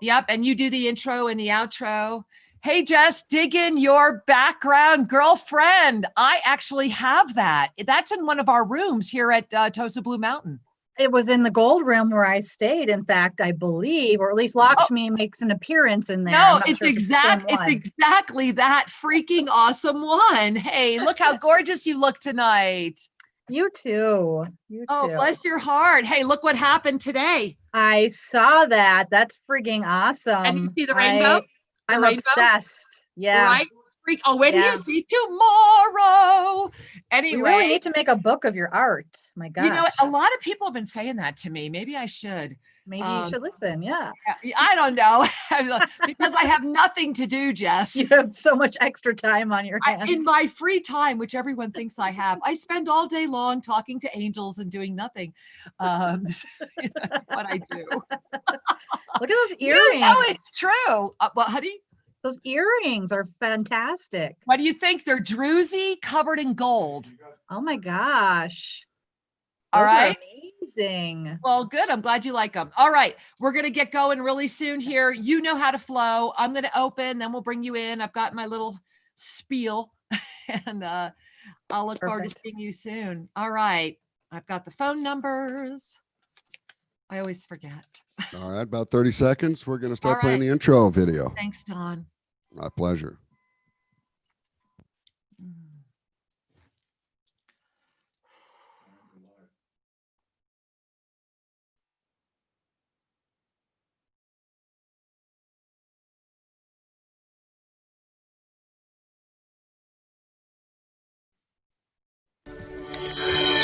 Yep, and you do the intro and the outro. Hey, Jess, dig in your background girlfriend. I actually have that. That's in one of our rooms here at Tosa Blue Mountain. It was in the gold room where I stayed, in fact, I believe, or at least Lakshmi makes an appearance in there. No, it's exactly that freaking awesome one. Hey, look how gorgeous you look tonight. You too. Oh, bless your heart. Hey, look what happened today. I saw that. That's freaking awesome. And you see the rainbow? I'm obsessed. Yeah. Right? Oh, wait till you see tomorrow. Anyway. We really need to make a book of your art. My gosh. You know, a lot of people have been saying that to me. Maybe I should. Maybe you should listen. Yeah. I don't know. Because I have nothing to do, Jess. You have so much extra time on your hands. In my free time, which everyone thinks I have, I spend all day long talking to angels and doing nothing. That's what I do. Look at those earrings. You know it's true. Well, honey? Those earrings are fantastic. What do you think? They're druzy, covered in gold. Oh my gosh. All right. Amazing. Well, good. I'm glad you like them. All right. We're going to get going really soon here. You know how to flow. I'm going to open, then we'll bring you in. I've got my little spiel and I'll look forward to seeing you soon. All right. I've got the phone numbers. I always forget. All right, about 30 seconds. We're going to start playing the intro video. Thanks, Don. My pleasure.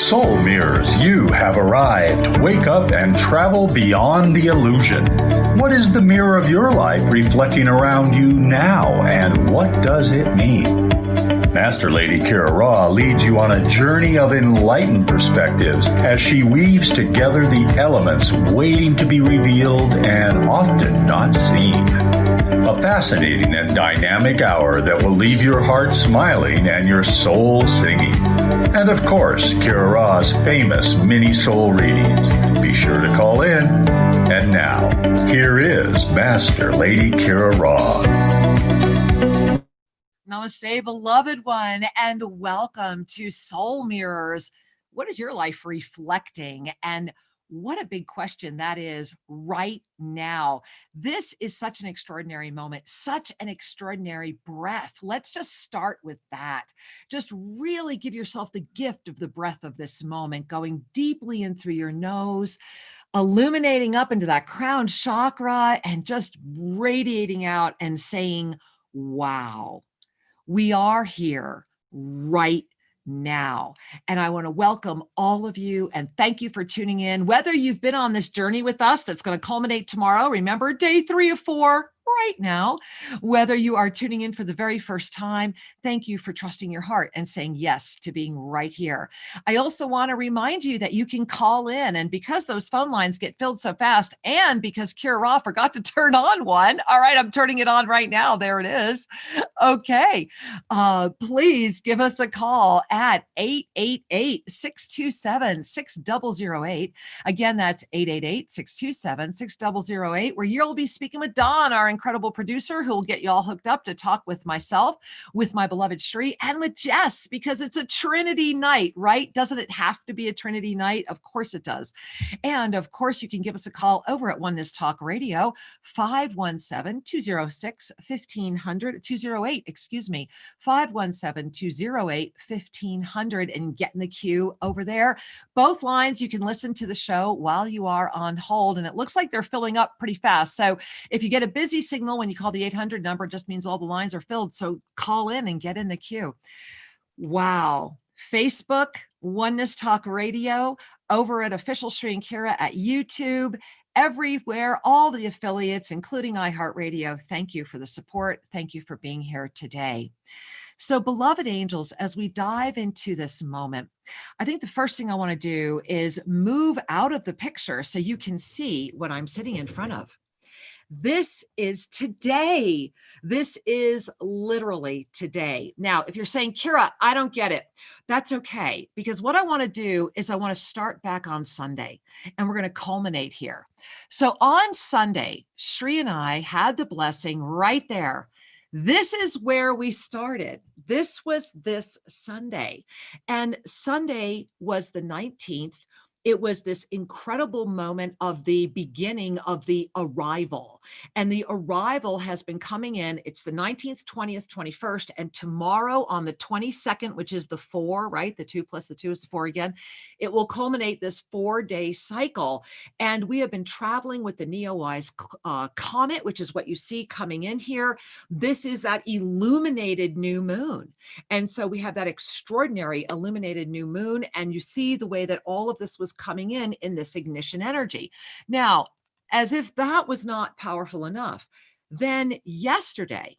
Soul mirrors, you have arrived. Wake up and travel beyond the illusion. What is the mirror of your life reflecting around you now, and what does it mean? Master Lady Kira Ra leads you on a journey of enlightened perspectives as she weaves together the elements waiting to be revealed and often not seen. A fascinating and dynamic hour that will leave your heart smiling and your soul singing. And of course, Kira Ra's famous mini soul readings. Be sure to call in. And now, here is Master Lady Kira Ra. Namaste, beloved one, and welcome to Soul Mirrors. What is your life reflecting? And what a big question that is right now. This is such an extraordinary moment, such an extraordinary breath. Let's just start with that. Just really give yourself the gift of the breath of this moment, going deeply in through your nose, illuminating up into that crown chakra and just radiating out and saying, wow, we are here right now. And I want to welcome all of you and thank you for tuning in. Whether you've been on this journey with us that's going to culminate tomorrow, remember day 3 of 4 right now, whether you are tuning in for the very first time, thank you for trusting your heart and saying yes to being right here. I also want to remind you that you can call in, and because those phone lines get filled so fast, and because Kira Ra forgot to turn on one, all right, I'm turning it on right now. There it is. Okay. Please give us a call at 888-627-6008. Again, that's 888-627-6008, where you'll be speaking with Don, our incredible producer, who will get you all hooked up to talk with myself, with my beloved Shri, and with Jess, because it's a Trinity night, right? Doesn't it have to be a Trinity night? Of course it does. And of course, you can give us a call over at Oneness Talk Radio, 517-206-1500, 208, excuse me, 517-208-1500, and get in the queue over there. Both lines, you can listen to the show while you are on hold, and it looks like they're filling up pretty fast. So if you get a busy signal when you call the 800 number, it just means all the lines are filled. So call in and get in the queue. Wow. Facebook, Oneness Talk Radio, over at Official Shri and Kira at YouTube, everywhere, all the affiliates, including iHeartRadio. Thank you for the support. Thank you for being here today. So, beloved angels, as we dive into this moment, I think the first thing I want to do is move out of the picture so you can see what I'm sitting in front of. This is today. This is literally today. Now, if you're saying, Kira, I don't get it, that's okay. Because what I want to do is I want to start back on Sunday and we're going to culminate here. So on Sunday, Shri and I had the blessing right there. This is where we started. This was this Sunday. And Sunday was the 19th. It was this incredible moment of the beginning of the arrival. And the arrival has been coming in. It's the 19th, 20th, 21st, and tomorrow on the 22nd, which is the 4, right? The 2 plus the 2 is the 4 again. It will culminate this 4-day cycle. And we have been traveling with the Neowise Comet, which is what you see coming in here. This is that illuminated new moon. And so we have that extraordinary illuminated new moon. And you see the way that all of this was coming in this ignition energy. Now, as if that was not powerful enough, then yesterday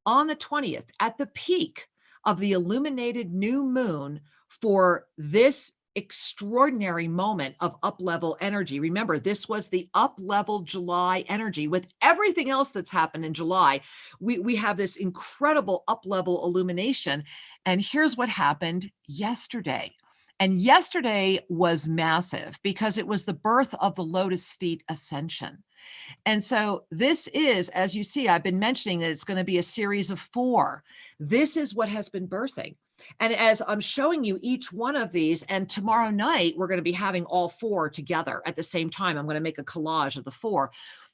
on the 20th, at the peak of the illuminated new moon for this extraordinary moment of up-level energy. Remember, this was the up-level July energy. With everything else that's happened in July, we have this incredible up-level illumination. And here's what happened yesterday. And yesterday was massive because it was the birth of the Lotus Feet Ascension. And so this is, as you see, I've been mentioning that it's going to be a series of 4. This is what has been birthing. And as I'm showing you each one of these, and tomorrow night, we're going to be having all 4 together at the same time. I'm going to make a collage of the 4.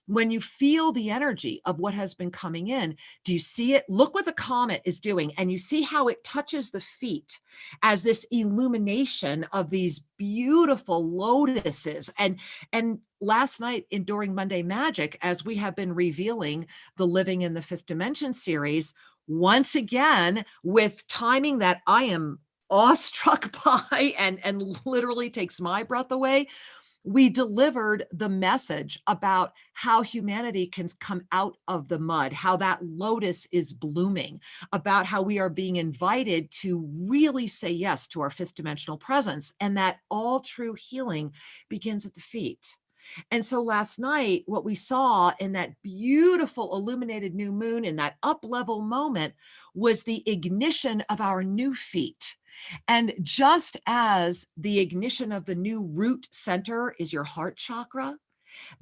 When you feel the energy of what has been coming in, do you see it? Look what the comet is doing. And you see how it touches the feet as this illumination of these beautiful lotuses. And last night during Monday Magic, as we have been revealing the Living in the Fifth Dimension series, once again, with timing that I am awestruck by and literally takes my breath away, we delivered the message about how humanity can come out of the mud, how that lotus is blooming, about how we are being invited to really say yes to our 5th dimensional presence, and that all true healing begins at the feet. And so last night, what we saw in that beautiful illuminated new moon, in that up-level moment, was the ignition of our new feet. And just as the ignition of the new root center is your heart chakra,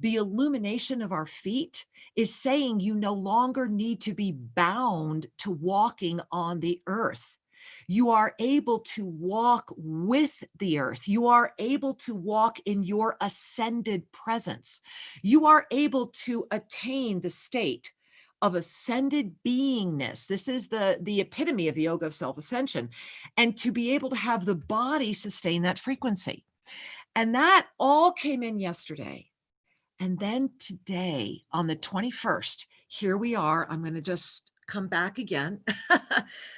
the illumination of our feet is saying you no longer need to be bound to walking on the earth. You are able to walk with the earth. You are able to walk in your ascended presence. You are able to attain the state of ascended beingness. This is the epitome of the yoga of self-ascension, and to be able to have the body sustain that frequency. And that all came in yesterday. And then today, on the 21st, here we are. I'm going to just come back again.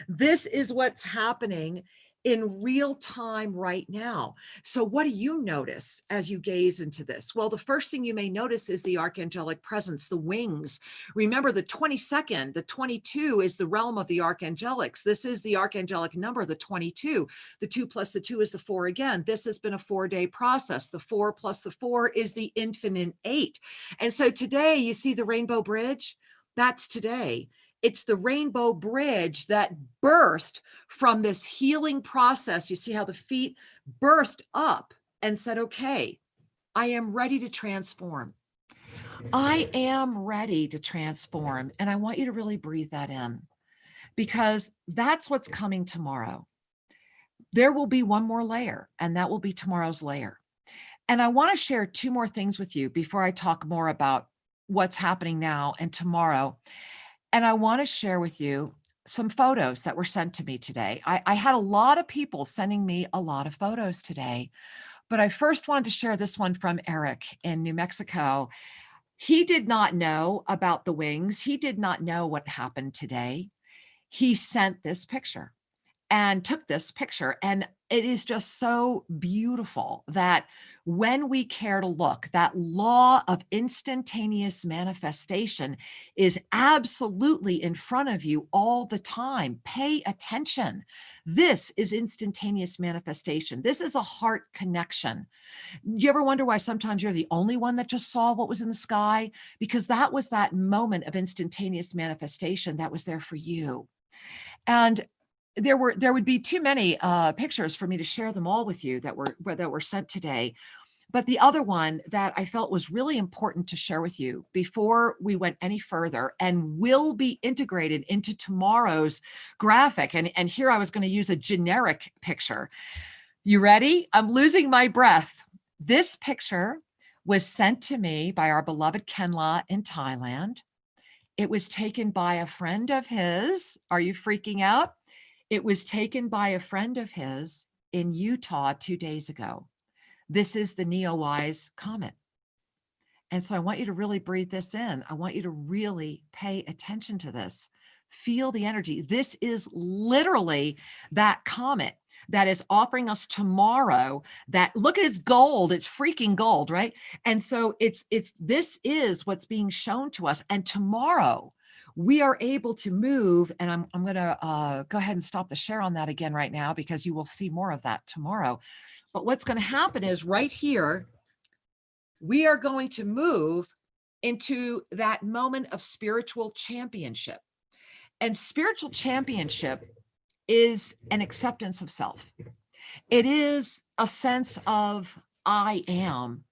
This is what's happening in real time right now. So what do you notice as you gaze into this? Well, the first thing you may notice is the archangelic presence, the wings. Remember, the 22nd, the 22 is the realm of the archangelics. This is the archangelic number, the 22. The 2 plus the 2 is the 4 again. This has been a 4-day process. The 4 plus the 4 is the infinite 8. And so today, you see the rainbow bridge? That's today. It's the rainbow bridge that birthed from this healing process. You see how the feet birthed up and said, okay, I am ready to transform. I am ready to transform. And I want you to really breathe that in, because that's what's coming tomorrow. There will be one more layer, and that will be tomorrow's layer. And I want to share 2 more things with you before I talk more about what's happening now and tomorrow. And I want to share with you some photos that were sent to me today. I had a lot of people sending me a lot of photos today, but I first wanted to share this one from Eric in New Mexico. He did not know about the wings. He did not know what happened today. He sent this picture and took this picture. And it is just so beautiful that when we care to look. That law of instantaneous manifestation is absolutely in front of you all the time. Pay attention. This is instantaneous manifestation. This is a heart connection. Do you ever wonder why sometimes you're the only one that just saw what was in the sky? Because that was that moment of instantaneous manifestation that was there for you. And there would be too many pictures for me to share them all with you that were sent today. But the other one that I felt was really important to share with you before we went any further and will be integrated into tomorrow's graphic. And here I was going to use a generic picture. You ready? I'm losing my breath. This picture was sent to me by our beloved Kenla in Thailand. It was taken by a friend of his. Are you freaking out? It was taken by a friend of his in Utah 2 days ago. This is the NEOWISE Comet. And so I want you to really breathe this in. I want you to really pay attention to this. Feel the energy. This is literally that comet that is offering us tomorrow. That, look at its gold. It's freaking gold, right? And so this is what's being shown to us. And tomorrow we are able to move, and I'm going to go ahead and stop the share on that again right now, because you will see more of that tomorrow. But what's going to happen is right here, we are going to move into that moment of spiritual championship. And spiritual championship is an acceptance of self. It is a sense of I am,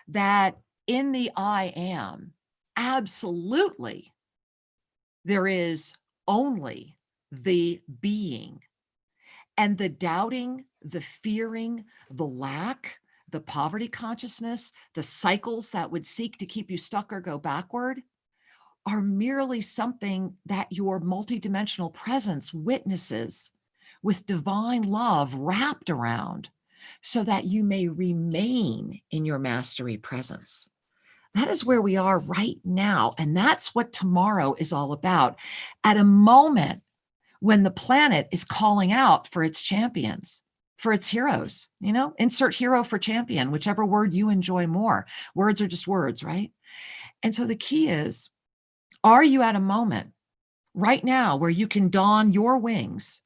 that in the I am, absolutely, there is only the being. And the doubting, the fearing, the lack, the poverty consciousness, the cycles that would seek to keep you stuck or go backward are merely something that your multidimensional presence witnesses with divine love wrapped around so that you may remain in your mastery presence. That is where we are right now. And that's what tomorrow is all about. At a moment when the planet is calling out for its champions, for its heroes, insert hero for champion, whichever word you enjoy more. Words are just words, right? And so the key is, are you at a moment right now where you can don your wings,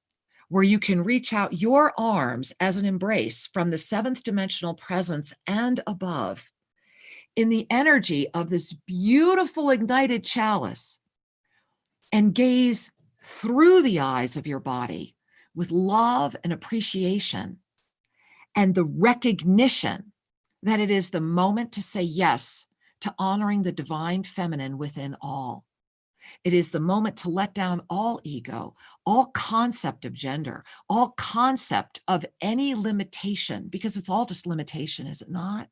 where you can reach out your arms as an embrace from the seventh dimensional presence and above in the energy of this beautiful ignited chalice and gaze through the eyes of your body with love and appreciation and the recognition that it is the moment to say yes to honoring the divine feminine within all. It is the moment to let down all ego, all concept of gender, all concept of any limitation, because it's all just limitation, is it not?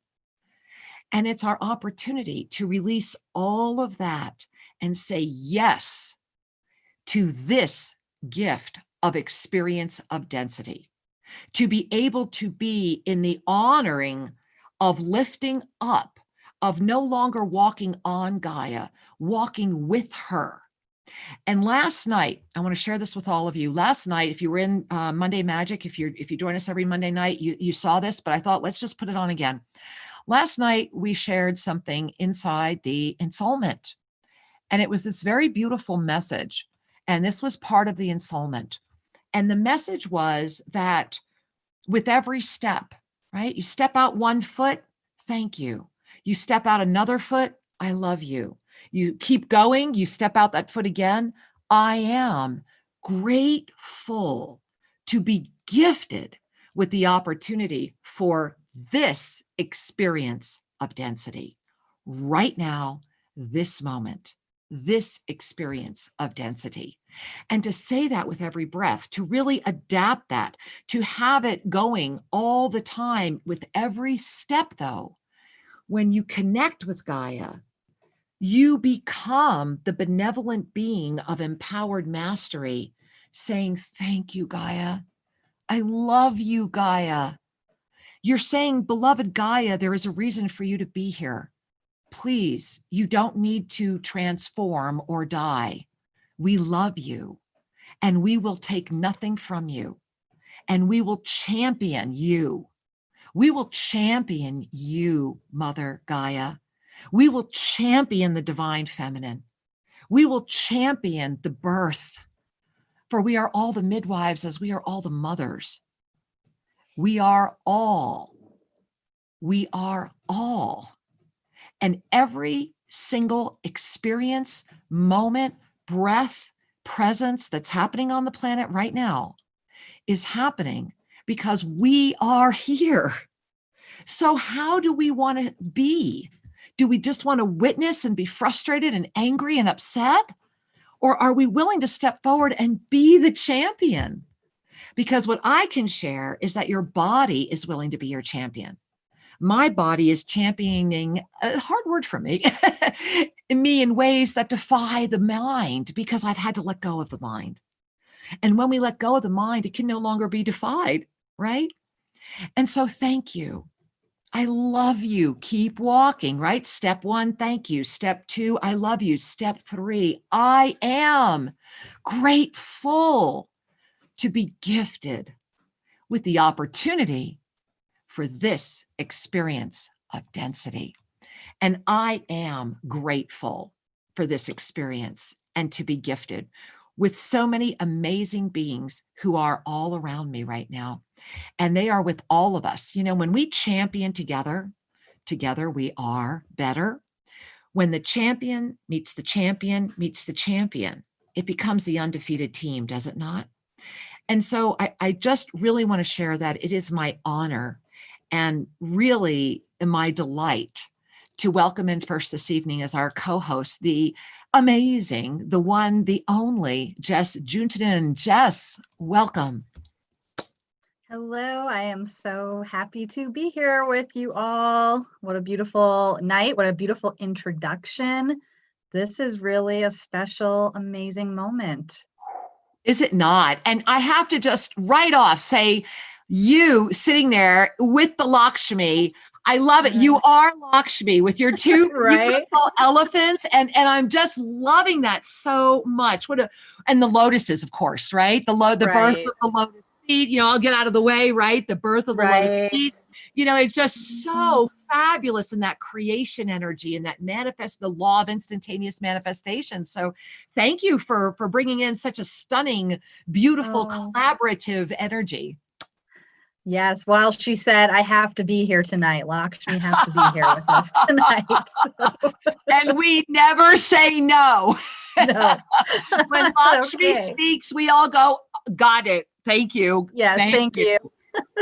And it's our opportunity to release all of that and say yes to this gift of experience of density, to be able to be in the honoring of lifting up, of no longer walking on Gaia, walking with her. And last night, I want to share this with all of you. Last night, if you were in Monday Magic, if you join us every Monday night, you saw this, but I thought, let's just put it on again. Last night, we shared something inside the ensoulment, and it was this very beautiful message. And this was part of the ensoulment. And the message was that with every step, right? You step out one foot, thank you. You step out another foot, I love you. You keep going, you step out that foot again. I am grateful to be gifted with the opportunity for this experience of density right now, this moment, this experience of density. And to say that with every breath, to really adapt that, to have it going all the time with every step, though, when you connect with Gaia, you become the benevolent being of empowered mastery, saying, thank you, Gaia. I love you, Gaia. You're saying, beloved Gaia, there is a reason for you to be here. Please, you don't need to transform or die. We love you, and we will take nothing from you, and we will champion you. We will champion you, Mother Gaia. We will champion the divine feminine. We will champion the birth, for we are all the midwives as we are all the mothers. We are all. And every single experience, moment, breath, presence that's happening on the planet right now is happening because we are here. So how do we want to be? Do we just want to witness and be frustrated and angry and upset? Or are we willing to step forward and be the champion? Because what I can share is that your body is willing to be your champion. My body is championing, a hard word for me, me in ways that defy the mind, because I've had to let go of the mind. And when we let go of the mind, it can no longer be defied, right? And so thank you. I love you. Keep walking, right? Step 1, thank you. Step 2, I love you. Step 3, I am grateful to be gifted with the opportunity for this experience of density. And I am grateful for this experience and to be gifted with so many amazing beings who are all around me right now. And they are with all of us. You know, when we champion together we are better. When the champion meets the champion meets the champion, it becomes the undefeated team, does it not? And so I just really want to share that it is my honor and really my delight to welcome in first this evening as our co-host, the amazing, the one, the only, Jess Juntunen. Jess, welcome. Hello, I am so happy to be here with you all. What a beautiful night. What a beautiful introduction. This is really a special, amazing moment. Is it not? And I have to just right off say, you sitting there with the Lakshmi, I love it. You are Lakshmi with your two Right? beautiful elephants. And I'm just loving that so much. And the lotuses, of course, right? The birth of the lotus seed, you know, I'll get out of the way, right? The birth of the lotus seed. You know, it's just so fabulous in that creation energy and that the law of instantaneous manifestation. So thank you for bringing in such a stunning, beautiful, collaborative energy. Yes, while she said, I have to be here tonight. Lakshmi has to be here with us tonight. So. And we never say no. No. When Lakshmi speaks, we all go, got it. Thank you. Yes, thank you.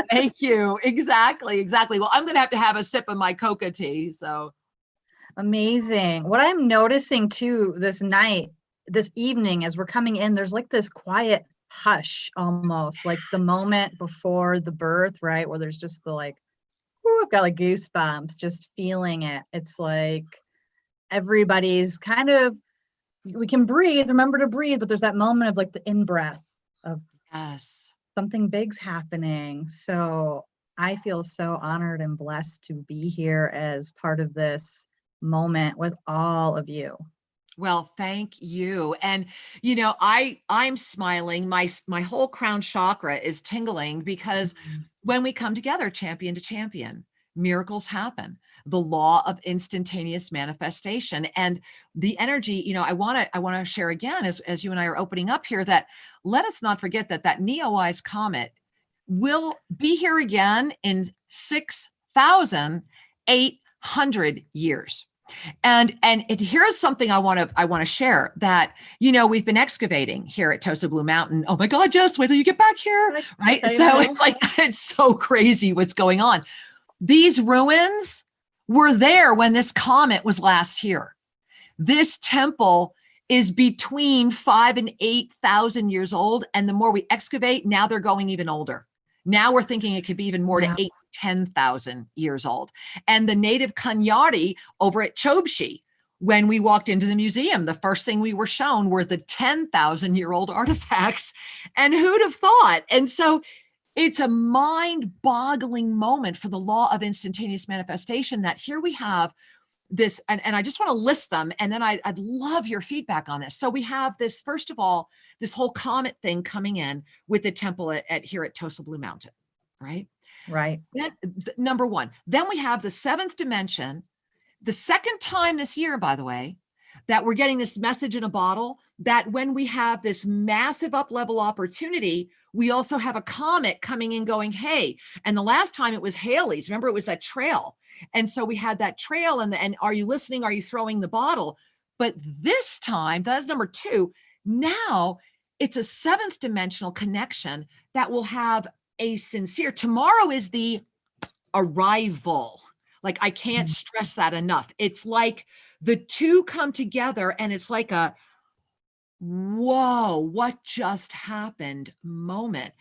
Thank you. Exactly. Well, I'm going to have a sip of my coca tea. So amazing. What I'm noticing too this evening, as we're coming in, there's like this quiet hush, almost like the moment before the birth, right? Where there's just the like, ooh, I've got like goosebumps just feeling it. It's like everybody's kind of, we can breathe, remember to breathe, but there's that moment of like the in-breath of yes, something big's happening. So I feel so honored and blessed to be here as part of this moment with all of you. Well, thank you. And, you know, I'm smiling. My whole crown chakra is tingling because when we come together, champion to champion, miracles happen. The law of instantaneous manifestation and the energy, you know, I want to share again, as you and I are opening up here, that let us not forget that NEOWISE comet will be here again in 6,800 years. And here's something I want to share that, you know, we've been excavating here at Tosa Blue Mountain. Oh my God, Jess, wait till you get back here. Right. So it's like, it's so crazy what's going on. These ruins were there when this comet was last here. This temple is between 5,000 and 8,000 years old. And the more we excavate, now they're going even older. Now we're thinking it could be even more to 8,000 to 10,000 years old. And the native Kanyari over at Chobshi, when we walked into the museum, the first thing we were shown were the 10,000-year-old artifacts. And who'd have thought? And so it's a mind-boggling moment for the law of instantaneous manifestation that here we have this, and I just want to list them, and then I'd love your feedback on this. So we have this, first of all, this whole comet thing coming in with the temple here at Tosa Blue Mountain, right? Right. Then, number one. Then we have the seventh dimension. The second time this year, by the way, that we're getting this message in a bottle, that when we have this massive up-level opportunity, we also have a comet coming in going, hey, and the last time it was Halley's, remember, it was that trail. And so we had that trail and are you listening? Are you throwing the bottle? But this time, that's number two. Now it's a seventh dimensional connection that will have a sincere, tomorrow is the arrival. Like, I can't stress that enough. It's like the two come together and it's like a, whoa, what just happened moment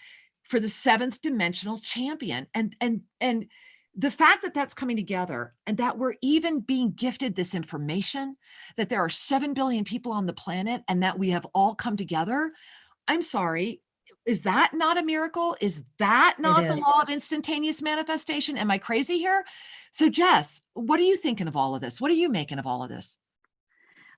for the seventh dimensional champion. And the fact that that's coming together and that we're even being gifted this information, that there are 7 billion people on the planet and that we have all come together. I'm sorry. Is that not a miracle? Is that not the law of instantaneous manifestation? Am I crazy here? So Jess, what are you thinking of all of this? What are you making of all of this?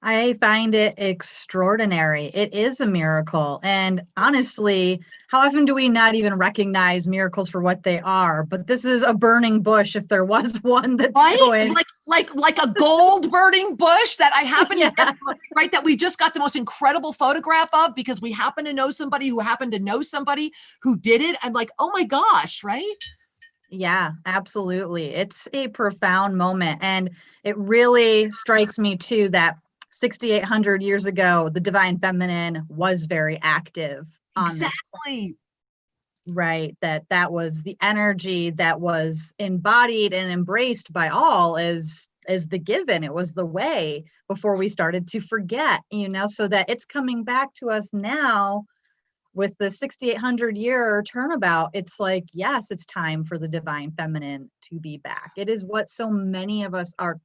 I find it extraordinary. It is a miracle. And honestly, how often do we not even recognize miracles for what they are? But this is a burning bush if there was one that's going. Like a gold burning bush that I happen to get, right, that we just got the most incredible photograph of because we happen to know somebody who happened to know somebody who did it. I'm like, oh my gosh, right? Yeah, absolutely. It's a profound moment. And it really strikes me too that 6,800 years ago, the divine feminine was very active. Exactly. Right. That was the energy that was embodied and embraced by all as the given. It was the way before we started to forget, so that it's coming back to us now with the 6,800 year turnabout. It's like, yes, it's time for the divine feminine to be back. It is what so many of us are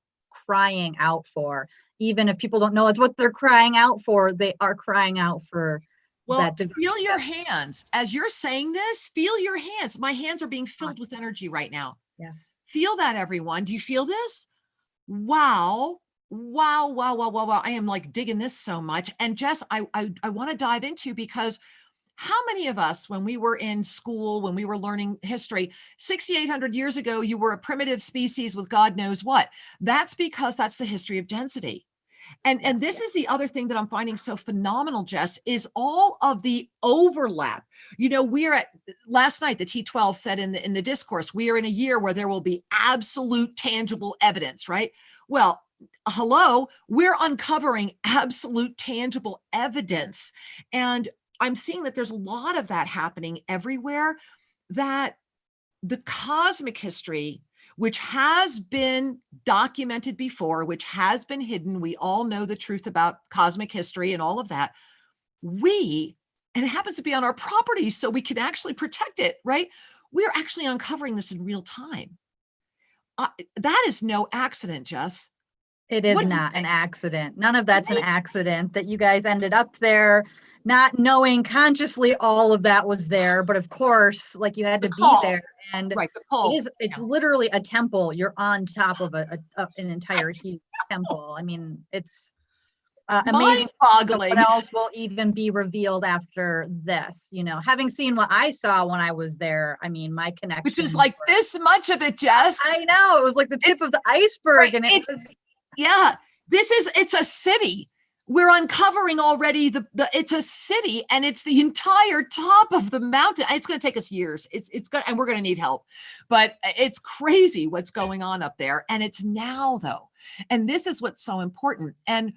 crying out for. Even if people don't know it's what they're crying out for, they are crying out for. Well, feel your hands. As you're saying this, feel your hands. My hands are being filled with energy right now. Yes. Feel that, everyone. Do you feel this? Wow. Wow, wow, wow, wow, wow. I am like digging this so much. And Jess, I want to dive into, because how many of us, when we were in school, when we were learning history, 6,800 years ago, you were a primitive species with God knows what? That's because that's the history of density. And this is the other thing that I'm finding so phenomenal, Jess, is all of the overlap. We're at, last night, the T12 said in the discourse, we are in a year where there will be absolute tangible evidence, right? Well, hello, we're uncovering absolute tangible evidence. And I'm seeing that there's a lot of that happening everywhere, that the cosmic history, which has been documented before, which has been hidden. We all know the truth about cosmic history and all of that. And it happens to be on our property, so we can actually protect it, right? We're actually uncovering this in real time. That is no accident, Jess. It is not an accident. None of that's an accident that you guys ended up there, not knowing consciously all of that was there. But of course, like, you had to be there. And it's literally a temple. You're on top of an entire huge temple. I mean, it's amazing. Mind-boggling. What else will even be revealed after this? Having seen what I saw when I was there, I mean, my connection. Which is like this much of it, Jess. I know. It was like the tip of the iceberg. Right, and it was. Yeah, it's a city. We're uncovering already it's a city, and it's the entire top of the mountain. It's going to take us years. It's good, and we're going to need help, but it's crazy what's going on up there. And it's now, though. And this is what's so important. And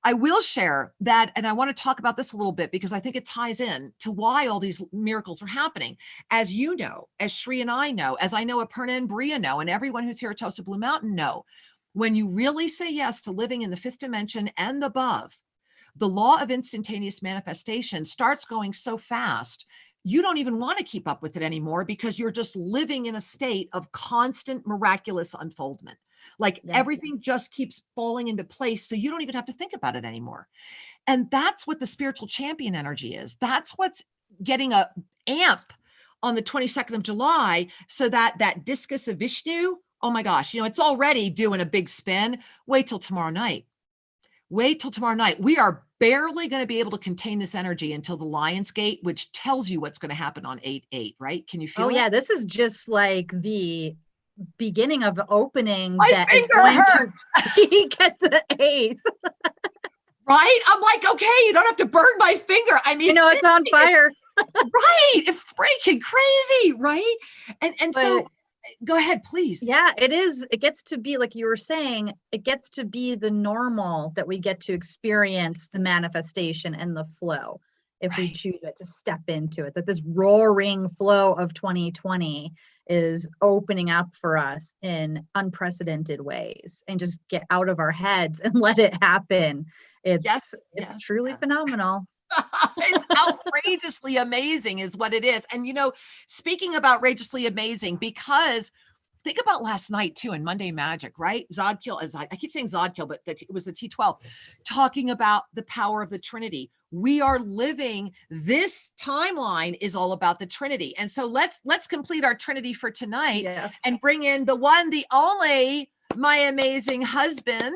I will share that, and I want to talk about this a little bit because I think it ties in to why all these miracles are happening. As you know, as Shri and I know, as I know Aparna and Bria know, and everyone who's here at Toast of Blue Mountain know, when you really say yes to living in the fifth dimension and above, the law of instantaneous manifestation starts going so fast, you don't even want to keep up with it anymore, because you're just living in a state of constant miraculous unfoldment. Like everything just keeps falling into place, so you don't even have to think about it anymore. And that's what the spiritual champion energy is. That's what's getting a amp on the 22nd of July, so that discus of Vishnu, oh my gosh, it's already doing a big spin. Wait till tomorrow night. We are barely going to be able to contain this energy until the Lion's Gate, which tells you what's going to happen on 8/8, right? Can you feel Oh it? yeah, this is just like the beginning of the opening My that is finger going hurts. to peak at the 8th. Right? I'm like, okay, you don't have to burn my finger. I mean, You know, it's on fire. right. It's freaking crazy, right? And so But go ahead, please. yeah, it is. It gets to be, like you were saying, it gets to be the normal that we get to experience the manifestation and the flow if we Right. choose it, to step into it, that this roaring flow of 2020 is opening up for us in unprecedented ways, and just get out of our heads and let it happen. Yes, It's yes, truly yes. phenomenal. It's outrageously amazing is what it is. And, you know, speaking of outrageously amazing, because think about last night too in Monday Magic, right? Zodkiel, as I keep saying Zodkiel, but it was the T12, talking about the power of the Trinity. We are living, this timeline is all about the Trinity. And so let's complete our Trinity for tonight. Yes. And bring in the one, the only, my amazing husband,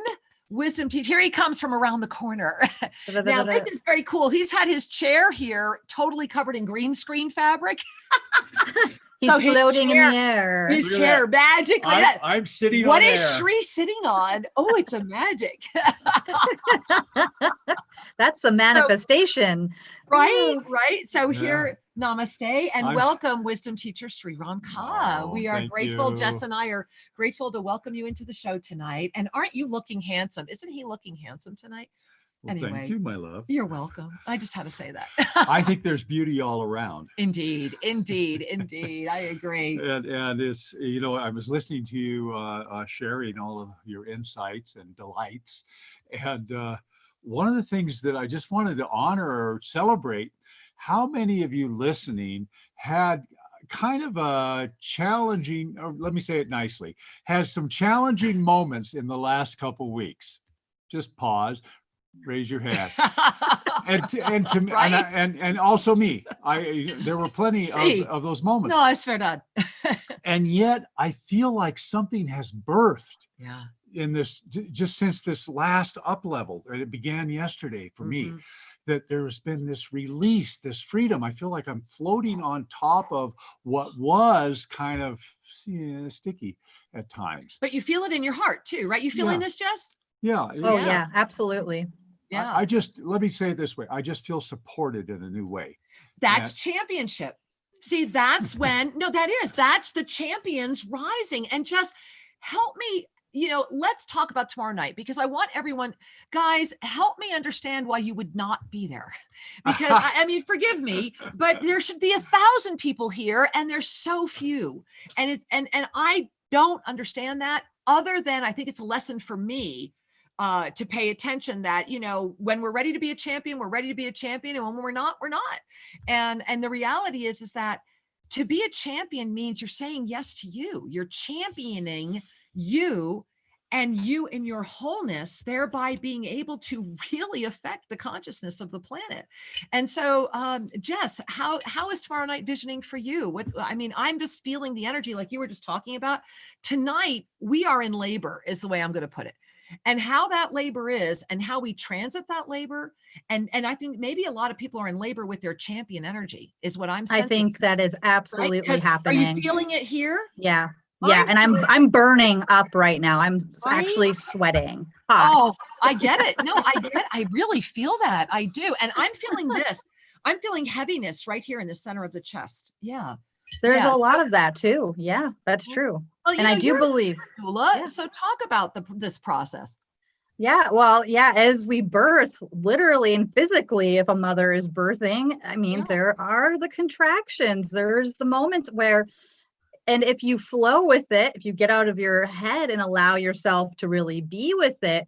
Wisdom Teeth. Here he comes from around the corner. Now, this is very cool. He's had his chair here totally covered in green screen fabric. He's So his floating in chair- the air. His Look at chair magically. I'm sitting What on is air. Shri sitting on? Oh, it's a magic. That's a manifestation. Right, Ooh. right. So Yeah. here, namaste and I'm- welcome, wisdom teacher Sri Ram Ka. Oh, We are thank grateful. you. Jess and I are grateful to welcome you into the show tonight. And aren't you looking handsome? Isn't he looking handsome tonight? Well, Anyway. thank you, my love. You're welcome. I just had to say that. I think there's beauty all around. Indeed, indeed, indeed. I agree. And it's, you know, I was listening to you sharing all of your insights and delights. And one of the things that I just wanted to honor or celebrate, how many of you listening had kind of a challenging, or let me say it nicely, has some challenging moments in the last couple weeks. Just pause, raise your hand. Right? And also me. There were plenty See. of those moments. No, it's fair done. And yet I feel like something has birthed Yeah. in this, just since this last up level, and it began yesterday for me, Mhm. that there's been this release, this freedom. I feel like I'm floating on top of what was kind of sticky at times. But you feel it in your heart too, right? You feeling Yeah. this, Jess? Yeah. Oh Yeah. yeah, absolutely. Yeah. I just, let me say it this way. I just feel supported in a new way. That's championship. See, that's when, no, that's the champions rising. And just help me, you know, let's talk about tomorrow night, because I want everyone, guys, help me understand why you would not be there. Because I mean, forgive me, but there should be 1,000 people here and there's so few. And it's, and I don't understand that, other than I think it's a lesson for me to pay attention that, you know, when we're ready to be a champion, we're ready to be a champion. And when we're not, we're not. And the reality is that to be a champion means you're saying yes to you. You're championing you and you in your wholeness, thereby being able to really affect the consciousness of the planet. And so, Jess, how is tomorrow night visioning for you? What, I mean, I'm just feeling the energy like you were just talking about. Tonight, we are in labor is the way I'm going to put it. And how that labor is and how we transit that labor. And I think maybe a lot of people are in labor with their champion energy is what I'm sensing. I think that is absolutely Right? 'Cause happening. Are you feeling it here? Yeah. Yeah. And I'm burning up right now. I'm actually sweating. Hot. Oh, I get it. No, I really feel that. I do. And I'm feeling this. I'm feeling heaviness right here in the center of the chest. Yeah. There's Yeah. a lot of that too. Yeah, that's true. Well, you And know, I do you're a believe. doula, Yeah. so talk about this process. Yeah, well, yeah, as we birth, literally and physically, if a mother is birthing, I mean, Yeah. there are the contractions. There's the moments where, and if you flow with it, if you get out of your head and allow yourself to really be with it,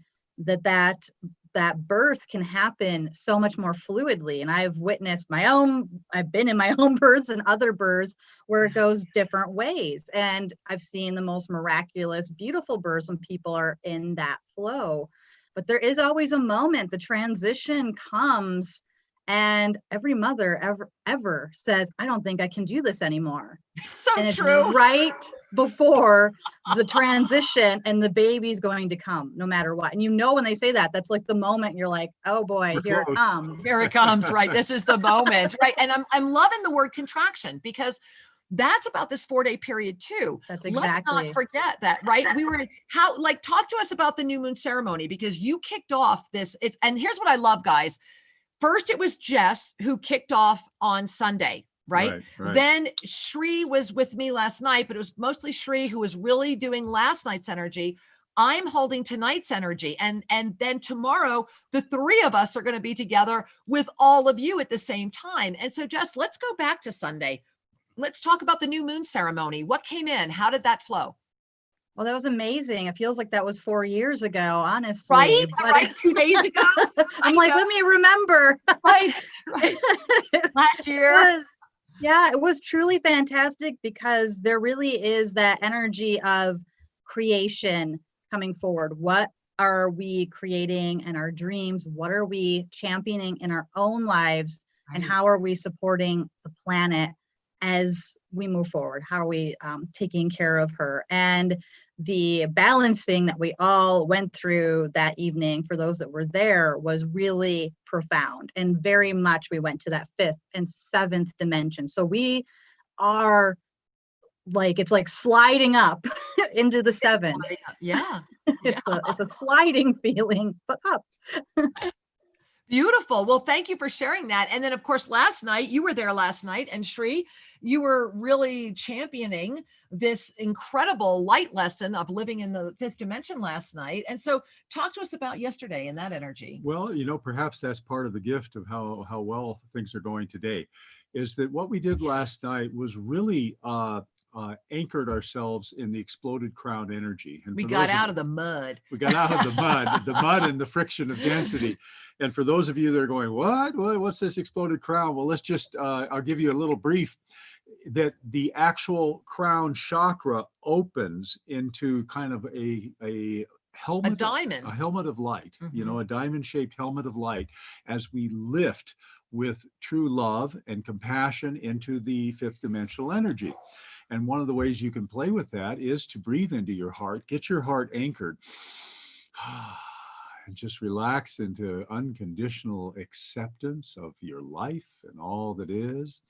that birth can happen so much more fluidly. And I've witnessed I've been in my own births and other births where it goes different ways. And I've seen the most miraculous, beautiful births when people are in that flow. But there is always a moment, the transition comes, and every mother ever says, I don't think I can do this anymore. So And it's true. right before the transition, and the baby's going to come no matter what. And you know, when they say that, that's like the moment you're like, oh boy, We're here it close. comes. Here it comes, right? This is the moment, right? And I'm loving the word contraction, because that's about this 4-day period too. That's Let's exactly. not forget that, right? We were talk to us about the new moon ceremony, because you kicked off this. And here's what I love, guys. First, it was Jess who kicked off on Sunday, right? Right. Then Shri was with me last night, but it was mostly Shri who was really doing last night's energy. I'm holding tonight's energy. And then tomorrow, the three of us are going to be together with all of you at the same time. And so, Jess, let's go back to Sunday. Let's talk about the new moon ceremony. What came in? How did that flow? Well, that was amazing. It feels like that was 4 years ago, honestly. Right? But Right? 2 days ago? I'm like, let me remember. Right. Last year. It was truly fantastic, because there really is that energy of creation coming forward. What are we creating in our dreams? What are we championing in our own lives? And Right. how are we supporting the planet as we move forward? How are we taking care of her? And the balancing that we all went through that evening, for those that were there, was really profound. And very much we went to that 5th and 7th dimension. So we are like, it's like sliding up into the 7th. Yeah. It's a sliding feeling, but up. Beautiful. Well, thank you for sharing that. And then, of course, last night, you were there last night, and Shri, you were really championing this incredible light lesson of living in the 5th dimension last night. And so talk to us about yesterday and that energy. Well, perhaps that's part of the gift of how well things are going today, is that what we did last night was really anchored ourselves in the exploded crown energy. And we got out of the mud. We got out of the mud and the friction of density. And for those of you that are going, what's this exploded crown? Well, let's just, I'll give you a little brief, that the actual crown chakra opens into kind of a helmet, a diamond, a helmet of light, Mm-hmm. A diamond shaped helmet of light, as we lift with true love and compassion into the 5th dimensional energy. And one of the ways you can play with that is to breathe into your heart, get your heart anchored, and just relax into unconditional acceptance of your life and all that is.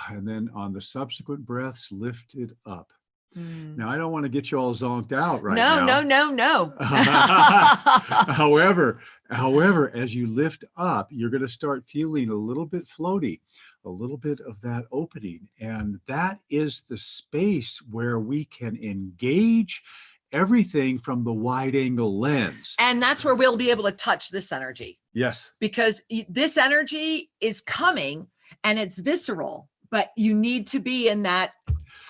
And then on the subsequent breaths, lift it up. Now, I don't want to get you all zonked out right now. No. However, as you lift up, you're going to start feeling a little bit floaty, a little bit of that opening. And that is the space where we can engage everything from the wide angle lens. And that's where we'll be able to touch this energy. Yes. Because this energy is coming and it's visceral, but you need to be in that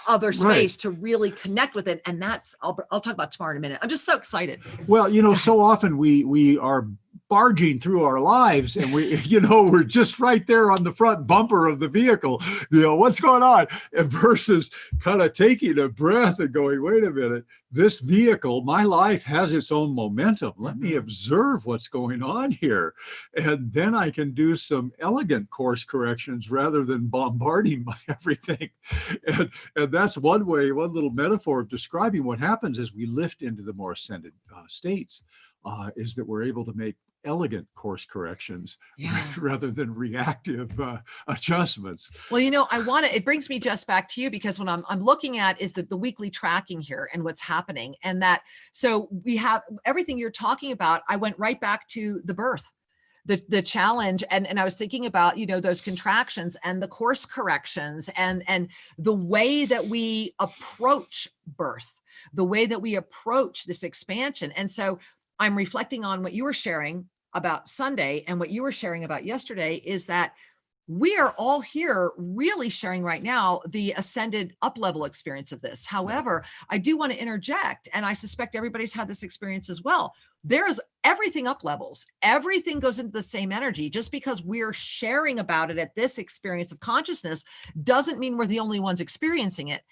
other space to really connect with it. And that's, I'll talk about tomorrow in a minute. I'm just so excited. Well, so often we are barging through our lives, and we're just right there on the front bumper of the vehicle, what's going on, and versus kind of taking a breath and going, wait a minute, this vehicle, my life has its own momentum. Let me observe what's going on here. And then I can do some elegant course corrections rather than bombarding by everything. And that's one way, one little metaphor of describing what happens as we lift into the more ascended states, is that we're able to make elegant course corrections rather than reactive adjustments. Well, it brings me just back to you, because when I'm looking at is the weekly tracking here and what's happening, and that, so we have everything you're talking about. I went right back to the birth, the challenge. And I was thinking about, those contractions and the course corrections and the way that we approach birth, the way that we approach this expansion. And so I'm reflecting on what you were sharing about Sunday and what you were sharing about yesterday, is that we are all here really sharing right now the ascended up level experience of this. However, I do want to interject, and I suspect everybody's had this experience as well. There's everything up levels. Everything goes into the same energy. Just because we're sharing about it at this experience of consciousness doesn't mean we're the only ones experiencing it.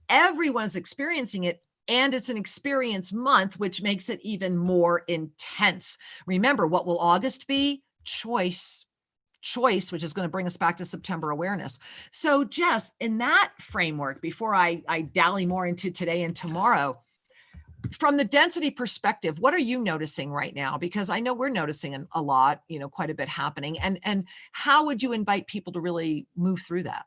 Everyone's experiencing it. And it's an experience month, which makes it even more intense. Remember, what will August be? Choice. choice, which is going to bring us back to September awareness. So Jess, in that framework, before I dally more into today and tomorrow, from the density perspective, what are you noticing right now? Because I know we're noticing a lot, quite a bit happening. And how would you invite people to really move through that?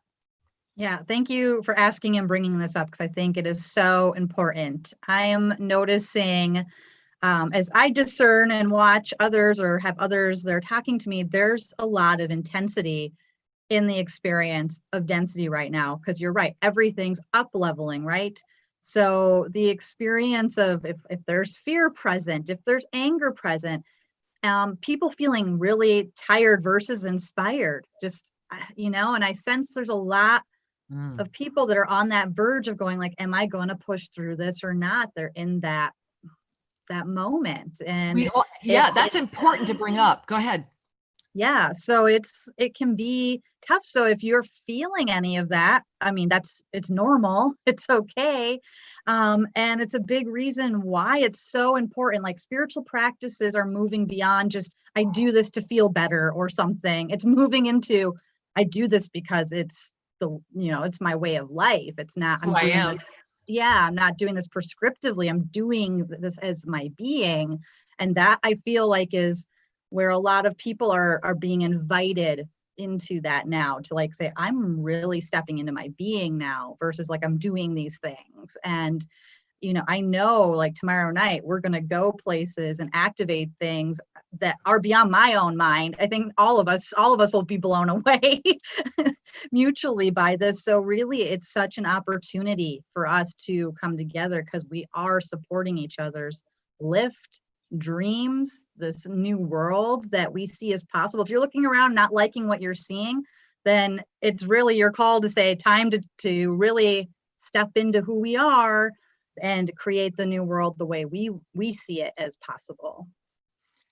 Yeah, thank you for asking and bringing this up, because I think it is so important. I am noticing, as I discern and watch others or have others that are talking to me, there's a lot of intensity in the experience of density right now, because you're right, everything's up leveling, right? So the experience of if there's fear present, if there's anger present, people feeling really tired versus inspired, just, and I sense there's a lot of people that are on that verge of going like, am I going to push through this or not? They're in that moment. And that's important to bring up. Go ahead. Yeah, so it can be tough. So if you're feeling any of that, I mean, it's normal, it's okay. And it's a big reason why it's so important. Like, spiritual practices are moving beyond just, I do this to feel better or something. It's moving into, I do this because it's it's my way of life. It's not, I'm doing this. Yeah, I'm not doing this prescriptively. I'm doing this as my being. And that, I feel like, is where a lot of people are being invited into that now, to like say, I'm really stepping into my being now, versus like I'm doing these things. And I know, like, tomorrow night we're going to go places and activate things that are beyond my own mind. I think all of us will be blown away mutually by this. So really, it's such an opportunity for us to come together, because we are supporting each other's lift dreams, this new world that we see as possible. If you're looking around not liking what you're seeing, then it's really your call to say, time to really step into who we are and create the new world the way we see it as possible.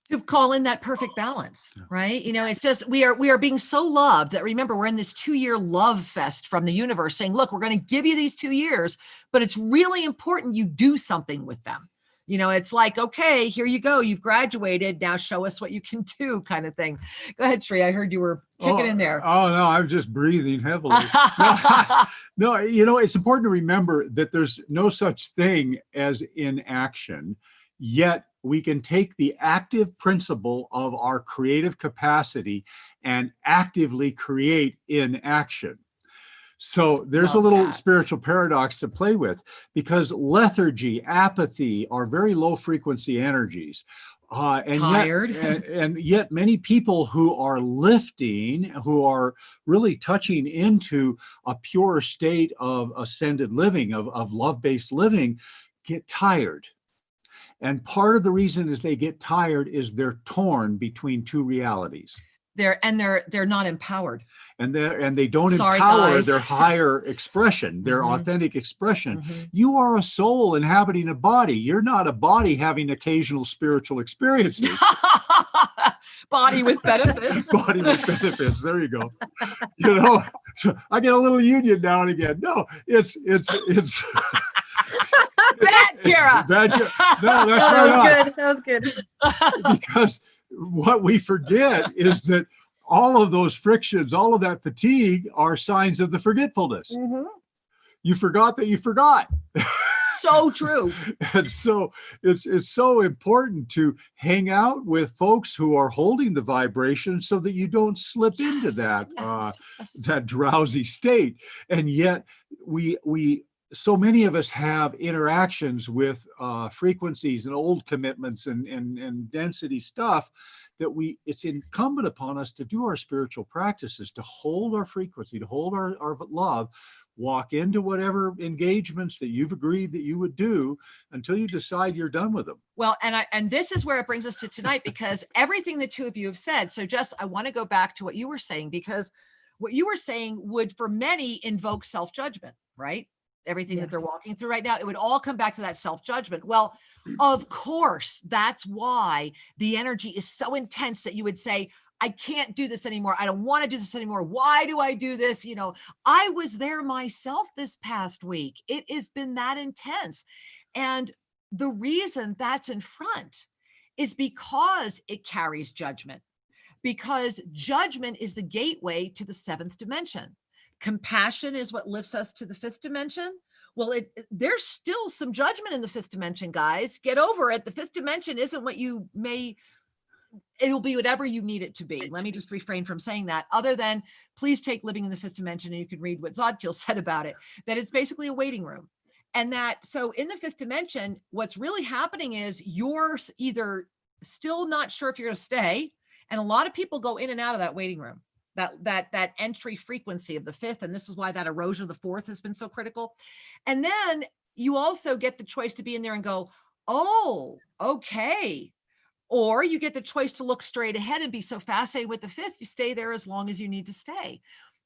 To call in that perfect balance, right? It's just, we are being so loved that, remember, we're in this 2-year love fest from the universe saying, look, we're going to give you these 2 years, but it's really important you do something with them. It's like, okay, here you go. You've graduated. Now show us what you can do, kind of thing. Go ahead, Sri. I heard you were kicking in there. Oh, no, I'm just breathing heavily. No, it's important to remember that there's no such thing as inaction, yet we can take the active principle of our creative capacity and actively create in action. So there's a little spiritual paradox to play with, because lethargy, apathy are very low frequency energies. And tired. And yet many people who are lifting, who are really touching into a pure state of ascended living, of love-based living, get tired. And part of the reason is they get tired is they're torn between two realities. They're not empowered, and they don't empower their higher expression, their authentic expression. You are a soul inhabiting a body. You're not a body having occasional spiritual experiences. Body with benefits. Body with benefits. There you go. So I get a little union now and again. No, it's bad, Kara. Bad. No, that's right. That was good. Because what we forget is that all of those frictions, all of that fatigue are signs of the forgetfulness. You forgot that you forgot. So true. And so it's so important to hang out with folks who are holding the vibration so that you don't slip into that that drowsy state. And yet so many of us have interactions with frequencies and old commitments and density stuff that it's incumbent upon us to do our spiritual practices, to hold our frequency, to hold our love, walk into whatever engagements that you've agreed that you would do until you decide you're done with them. Well, and this is where it brings us to tonight, because everything the two of you have said. So Jess, I want to go back to what you were saying, because what you were saying would, for many, invoke self-judgment, right? Everything that they're walking through right now, it would all come back to that self-judgment. Well, of course, that's why the energy is so intense that you would say, I can't do this anymore. I don't want to do this anymore. Why do I do this? I was there myself this past week. It has been that intense. And the reason that's in front is because it carries judgment. because judgment is the gateway to the seventh dimension. Compassion is what lifts us to the fifth dimension. Well, there's still some judgment in the fifth dimension, guys. Get over it. The fifth dimension isn't what you may, it'll be whatever you need it to be. Let me just refrain from saying that, other than please take Living in the Fifth Dimension, and you can read what Zodkiel said about it, that it's basically a waiting room. And that, so in the fifth dimension, what's really happening is you're either still not sure if you're going to stay. And a lot of people go in and out of that waiting room, that entry frequency of the fifth. And this is why that erosion of the fourth has been so critical. And then you also get the choice to be in there and go, oh, okay. Or you get the choice to look straight ahead and be so fascinated with the fifth, you stay there as long as you need to stay.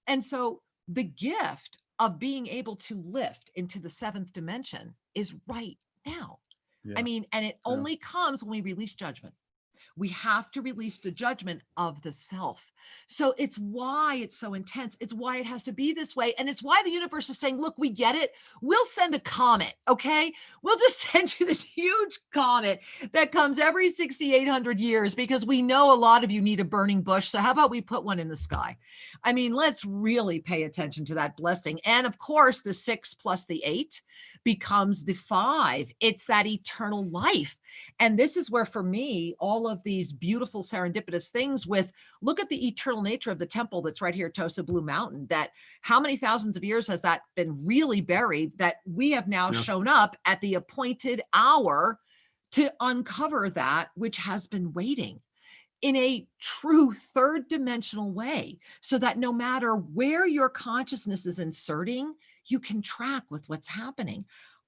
And so the gift of being able to lift into the seventh dimension is right now. Yeah. I mean, and it only comes when we release judgment. We have to release the judgment of the self. So it's why it's so intense. It's why it has to be this way. And it's why the universe is saying, look, we get it. We'll send a comet, okay? We'll just send you this huge comet that comes every 6,800 years, because we know a lot of you need a burning bush. So how about we put one in the sky? I mean, let's really pay attention to that blessing. And of course, the 6 plus the 8 becomes the 5. It's that eternal life. And this is where, for me, all of these beautiful serendipitous things with, look at the eternal nature of the temple that's right here at Tosa Blue Mountain, that how many thousands of years has that been really buried, that we have now shown up at the appointed hour to uncover that which has been waiting in a true third dimensional way, so that no matter where your consciousness is inserting, you can track with what's happening.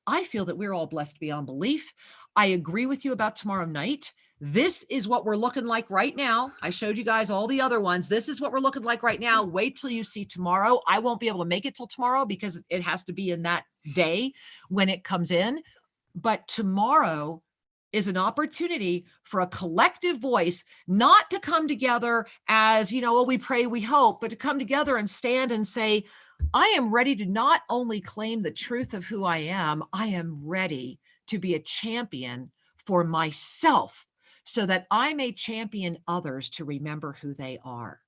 I feel that we're all blessed beyond belief. I agree with you about tomorrow night. This is what we're looking like right now. I showed you guys all the other ones. This is what we're looking like right now. Wait till you see tomorrow. I won't be able to make it till tomorrow because it has to be in that day when it comes in. But tomorrow is an opportunity for a collective voice, not to come together as, you know, well, we pray, we hope, but to come together and stand and say, I am ready to not only claim the truth of who I am ready to be a champion for myself so that I may champion others to remember who they are.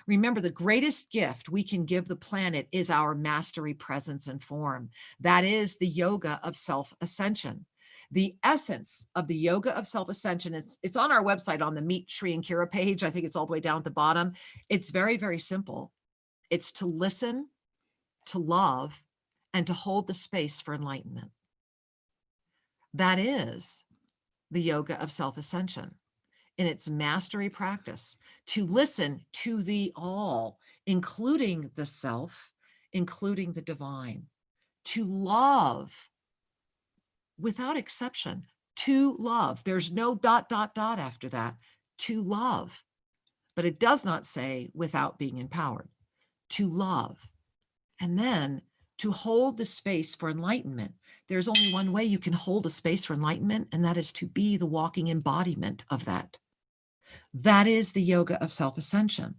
Remember, the greatest gift we can give the planet is our mastery, presence, and form. That is the yoga of self-ascension. The essence of the yoga of self-ascension, it's on our website on the Meet Shri and Kira page. I think it's all the way down at the bottom. It's very, very simple. It's to listen, to love, and to hold the space for enlightenment. That is the yoga of self-ascension in its mastery practice, to listen to the all, including the self, including the divine, to love without exception, to love. There's no ... after that, to love. But it does not say without being empowered, to love. And then to hold the space for enlightenment. There's only one way you can hold a space for enlightenment, and that is to be the walking embodiment of that. That is the yoga of self-ascension.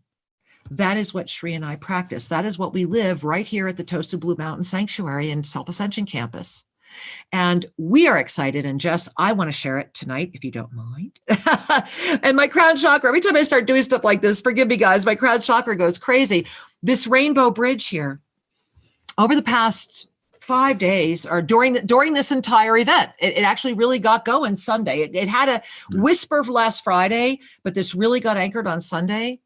That is what Shri and I practice. That is what we live right here at the Tosa Blue Mountain Sanctuary and Self-Ascension Campus. And we are excited. And Jess, I want to share it tonight, if you don't mind. And my crown chakra, every time I start doing stuff like this, forgive me guys, my crown chakra goes crazy. This rainbow bridge here, over the past 5 days, or during this entire event, it actually really got going Sunday. It had a whisper last Friday, but this really got anchored on Sunday.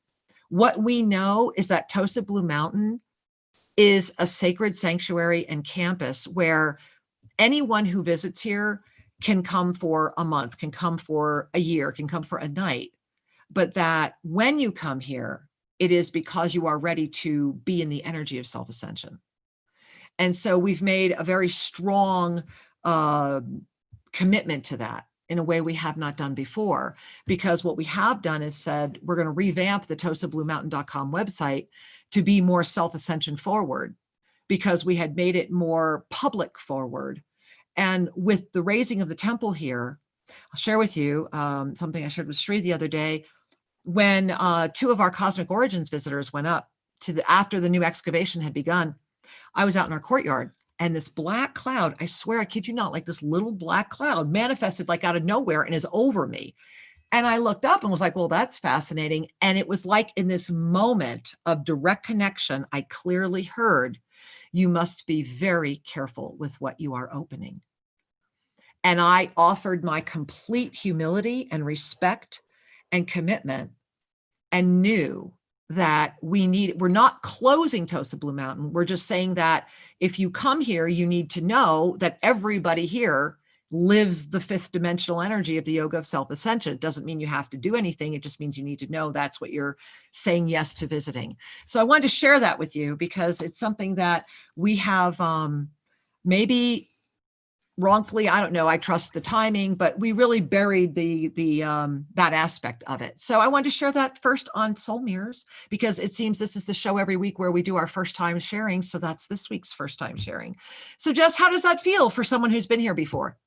What we know is that Tosa Blue Mountain is a sacred sanctuary and campus where anyone who visits here can come for a month, can come for a year, can come for a night. But that when you come here, it is because you are ready to be in the energy of self-ascension. And so we've made a very strong commitment to that in a way we have not done before, because what we have done is said, we're going to revamp the TosaBlueMountain.com website to be more self-ascension forward, because we had made it more public forward. And with the raising of the temple here, I'll share with you something I shared with Shri the other day. When 2 of our Cosmic Origins visitors went up to after the new excavation had begun, I was out in our courtyard, and this black cloud, I swear, I kid you not, like this little black cloud manifested like out of nowhere and is over me. And I looked up and was like, well, that's fascinating. And it was like in this moment of direct connection, I clearly heard, you must be very careful with what you are opening. And I offered my complete humility and respect and commitment, and knew that we're not closing Tosa Blue Mountain. We're just saying that if you come here, you need to know that everybody here lives the fifth dimensional energy of the yoga of self-ascension. It doesn't mean you have to do anything. It just means you need to know that's what you're saying yes to visiting. So I wanted to share that with you because it's something that we have maybe wrongfully, I don't know, I trust the timing, but we really buried that aspect of it. So I wanted to share that first on Soul Mirrors, because it seems this is the show every week where we do our first time sharing. So that's this week's first time sharing. So Jess, how does that feel for someone who's been here before?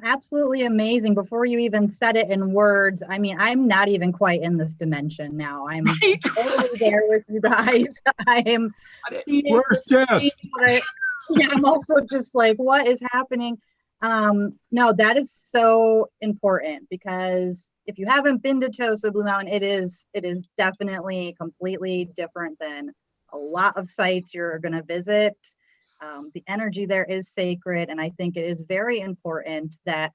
Absolutely amazing. Before you even said it in words, I mean, I'm not even quite in this dimension now. I'm totally there with you guys. I am. Where's Jess? Yeah, I'm also just like, what is happening? No, that is so important, because if you haven't been to Tosa Blue Mountain, it is definitely completely different than a lot of sites you're going to visit. The energy there is sacred, and I think it is very important that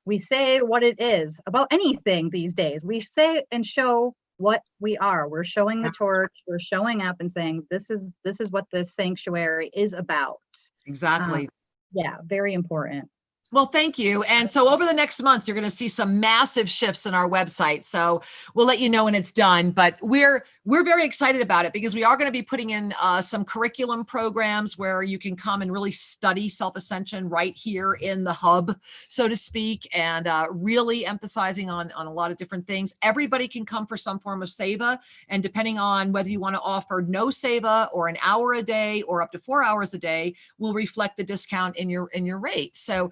we say what it is about anything these days. We say and show what we are. We're showing the torch. We're showing up and saying, this is what this sanctuary is about. Exactly. Yeah, very important. Well, thank you. And so over the next month, you're going to see some massive shifts in our website. So we'll let you know when it's done, but we're very excited about it, because we are going to be putting in some curriculum programs where you can come and really study self-ascension right here in the hub, so to speak, and really emphasizing on a lot of different things. Everybody can come for some form of seva, and depending on whether you want to offer no seva or an hour a day or up to 4 hours a day, will reflect the discount in your rate. So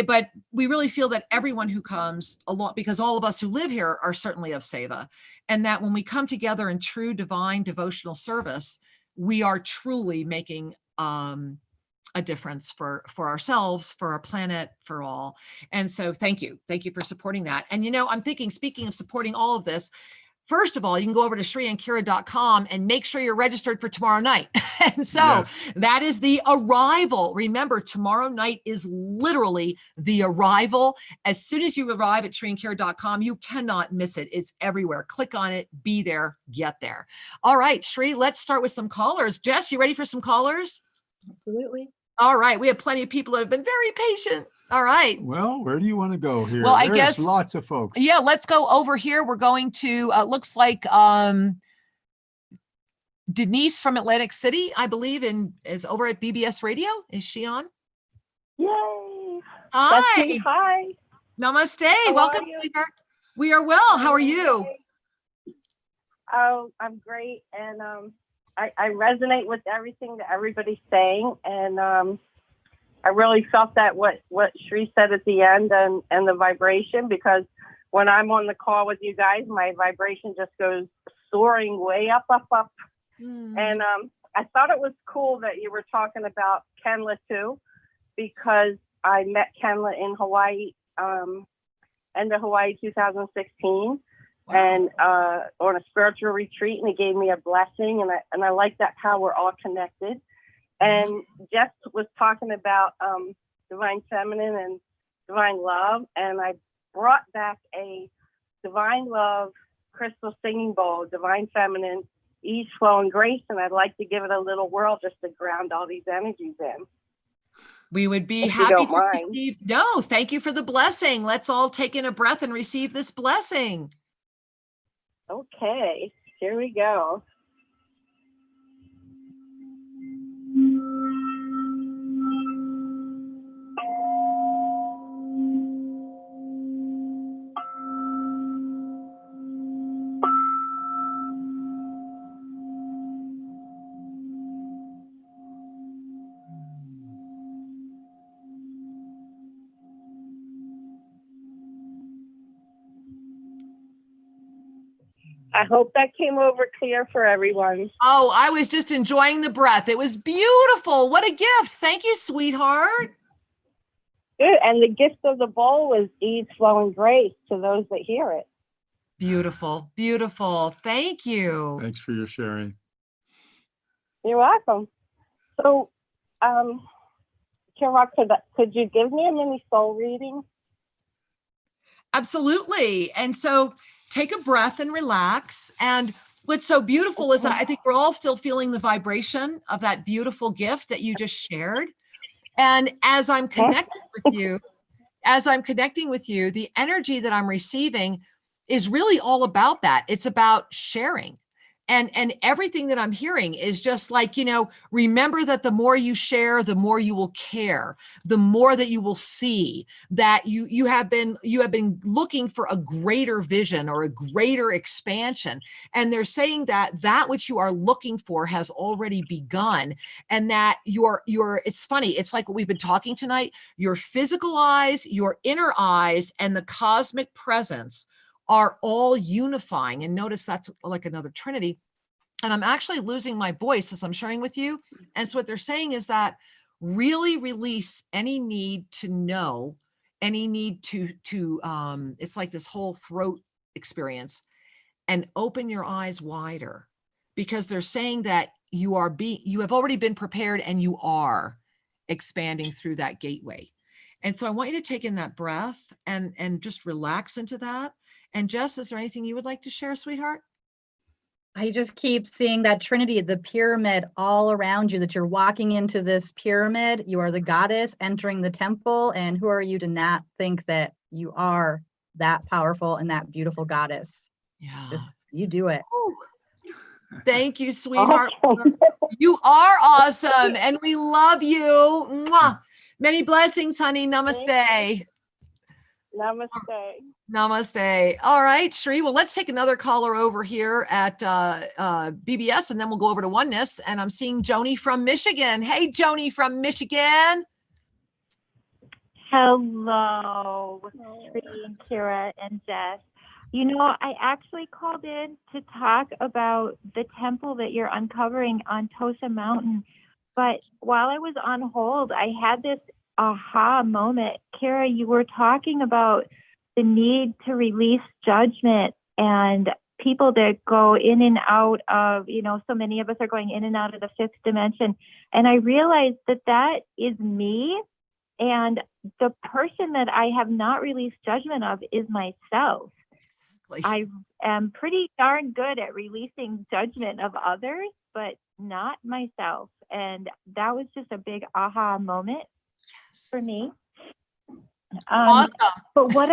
but we really feel that everyone who comes along, because all of us who live here are certainly of seva, and that when we come together in true divine devotional service, we are truly making a difference for ourselves, for our planet, for all. And so thank you for supporting that. And I'm thinking, speaking of supporting all of this, first of all, you can go over to ShriAndKira.com and make sure you're registered for tomorrow night. And so that is the arrival. Remember, tomorrow night is literally the arrival. As soon as you arrive at ShriAndKira.com, you cannot miss it. It's everywhere. Click on it, be there, get there. All right, Shri, let's start with some callers. Jess, you ready for some callers? Absolutely. All right, we have plenty of people that have been very patient. All right. Well, where do you want to go here? Well, I There's guess lots of folks. Yeah, let's go over here. We're going to, looks like Denise from Atlantic City, I believe, is over at BBS Radio. Is she on? Yay. Hi. Hi. Namaste. How Welcome. are you? We are well. How are you? Oh, I'm great. And I resonate with everything that everybody's saying. And I really felt that what Shri said at the end and the vibration, because when I'm on the call with you guys, my vibration just goes soaring way up, up, up. And I thought it was cool that you were talking about Kenla too, because I met Kenla in Hawaii, end of Hawaii 2016. Wow. And on a spiritual retreat, and he gave me a blessing, and I like that how we're all connected. And Jess was talking about divine feminine and divine love, and I brought back a divine love crystal singing bowl, divine feminine, ease, flow, and grace, and I'd like to give it a little whirl just to ground all these energies in. We would be if you happy don't to mind. receive. No, thank you for the blessing. Let's all take in a breath and receive this blessing. Okay, here we go. I hope that came over clear for everyone. Oh, I was just enjoying the breath. It was beautiful. What a gift. Thank you, sweetheart. Good. And the gift of the bowl was ease, flow, and grace to those that hear it. Beautiful, beautiful. Thank you. Thanks for your sharing. You're welcome. So, Kira, could you give me a mini soul reading? Absolutely. And so take a breath and relax. And what's so beautiful is that I think we're all still feeling the vibration of that beautiful gift that you just shared. And as I'm connecting with you, the energy that I'm receiving is really all about that. It's about sharing. And everything that I'm hearing is just like, remember that the more you share, the more you will care, the more that you will see that you have been looking for a greater vision or a greater expansion. And they're saying that which you are looking for has already begun, and that it's funny. It's like what we've been talking tonight, your physical eyes, your inner eyes, and the cosmic presence are all unifying. And notice that's like another Trinity. And I'm actually losing my voice as I'm sharing with you. And so what they're saying is that really release any need to know, any need to it's like this whole throat experience, and open your eyes wider, because they're saying that you have already been prepared and you are expanding through that gateway. And so I want you to take in that breath and just relax into that. And Jess, is there anything you would like to share, sweetheart? I just keep seeing that Trinity, the pyramid all around you, that you're walking into this pyramid. You are the goddess entering the temple. And who are you to not think that you are that powerful and that beautiful goddess? Yeah. You do it. Thank you, sweetheart. You are awesome. And we love you. Mwah. Many blessings, honey. Namaste. Namaste. Namaste. All right, Shri. Well, let's take another caller over here at BBS, and then we'll go over to Oneness. And I'm seeing Joni from Michigan. Hey, Joni from Michigan. Hello, Shri and Kira and Jess. I actually called in to talk about the temple that you're uncovering on Tosa Mountain. But while I was on hold, I had this aha moment. Kira, you were talking about the need to release judgment and people that go in and out of, so many of us are going in and out of the fifth dimension. And I realized that is me. And the person that I have not released judgment of is myself. I am pretty darn good at releasing judgment of others, but not myself. And that was just a big aha moment for me. Awesome. But